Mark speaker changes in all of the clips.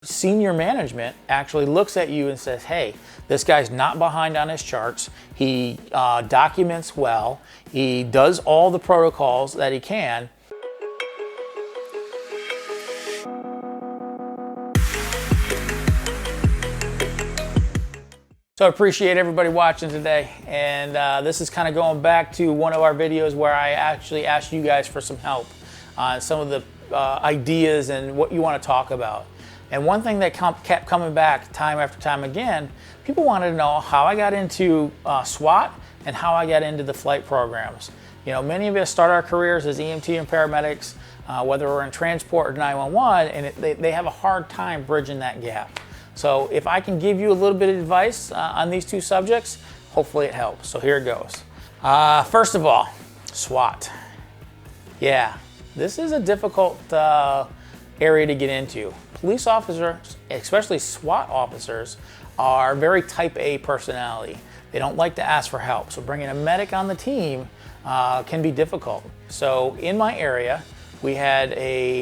Speaker 1: Senior management actually looks at you and says, hey, this guy's not behind on his charts. He documents well. He does all the protocols that he can. So I appreciate everybody watching today. And this is kind of going back to one of our videos where I actually asked you guys for some help on some of the ideas and what you want to talk about. And one thing that kept coming back time after time again, people wanted to know how I got into SWAT and how I got into the flight programs. You know, many of us start our careers as EMT and paramedics, whether we're in transport or 911, and they have a hard time bridging that gap. So if I can give you a little bit of advice on these two subjects, hopefully it helps. So here it goes. First of all, SWAT. Yeah, this is a difficult area to get into. Police officers, especially SWAT officers, are very type A personality. They don't like to ask for help. So bringing a medic on the team can be difficult. So in my area, we had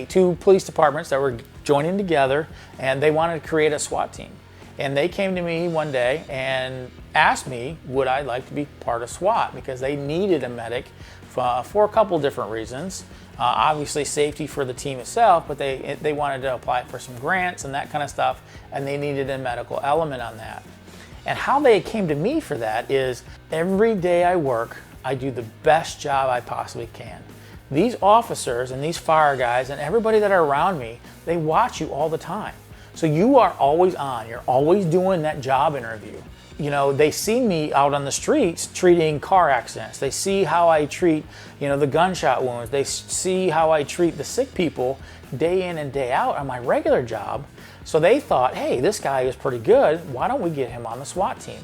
Speaker 1: two police departments that were joining together, and they wanted to create a SWAT team. And they came to me one day and asked me, would I like to be part of SWAT? Because they needed a medic for a couple different reasons. Obviously safety for the team itself, but they wanted to apply for some grants and that kind of stuff, and they needed a medical element on that. And how they came to me for that is every day I work, I do the best job I possibly can. These officers and these fire guys and everybody that are around me, they watch you all the time. So you are always on, you're always doing that job interview. You know, they see me out on the streets treating car accidents. They see how I treat, the gunshot wounds. They see how I treat the sick people day in and day out on my regular job. So they thought, hey, this guy is pretty good. Why don't we get him on the SWAT team?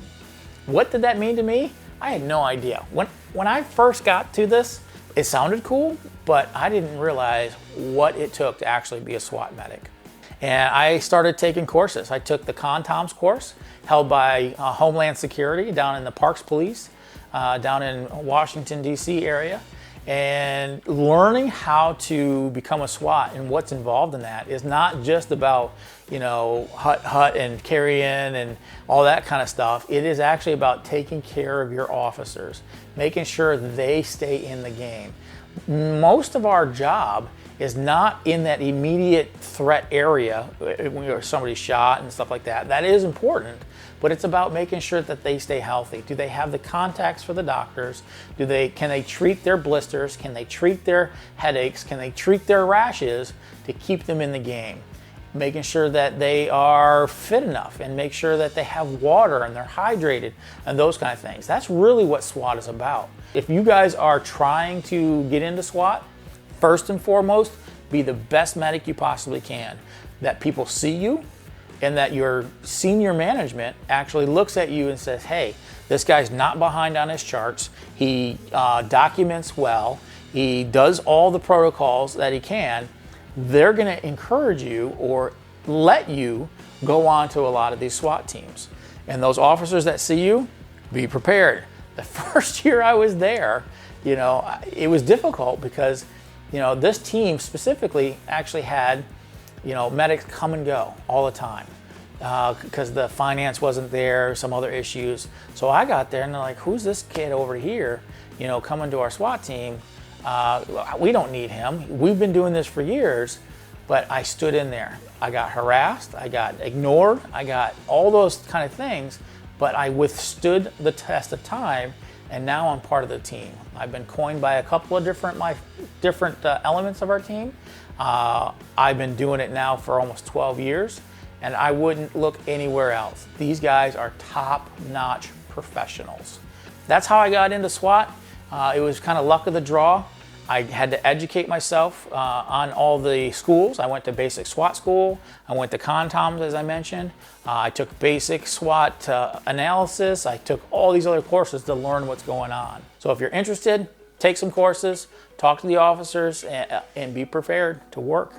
Speaker 1: What did that mean to me? I had no idea. When I first got to this, it sounded cool, but I didn't realize what it took to actually be a SWAT medic. And I started taking courses. I took the CONTOMS course held by Homeland Security down in the Parks Police, down in Washington, D.C. area. And learning how to become a SWAT and what's involved in that is not just about, hut and carry-in and all that kind of stuff. It is actually about taking care of your officers, making sure they stay in the game. Most of our job is not in that immediate threat area when somebody's shot and stuff like that. That is important, but it's about making sure that they stay healthy. Do they have the contacts for the doctors? Can they treat their blisters? Can they treat their headaches? Can they treat their rashes to keep them in the game? Making sure that they are fit enough and make sure that they have water and they're hydrated and those kind of things. That's really what SWAT is about. If you guys are trying to get into SWAT, first and foremost, be the best medic you possibly can. That people see you and that your senior management actually looks at you and says, hey, this guy's not behind on his charts. He documents well. He does all the protocols that he can. They're going to encourage you or let you go on to a lot of these SWAT teams. And those officers that see you, be prepared. The first year I was there, it was difficult because this team specifically actually had, medics come and go all the time because the finance wasn't there, some other issues. So I got there and they're like, who's this kid over here, coming to our SWAT team? We don't need him. We've been doing this for years, but I stood in there. I got harassed, I got ignored, I got all those kind of things, but I withstood the test of time. And now I'm part of the team. I've been coined by a couple of different elements of our team. I've been doing it now for almost 12 years, and I wouldn't look anywhere else. These guys are top-notch professionals. That's how I got into SWAT. It was kind of luck of the draw. I had to educate myself on all the schools. I went to basic SWAT school. I went to CONTOMS, as I mentioned. I took basic SWAT analysis. I took all these other courses to learn what's going on. So if you're interested, take some courses, talk to the officers, and be prepared to work.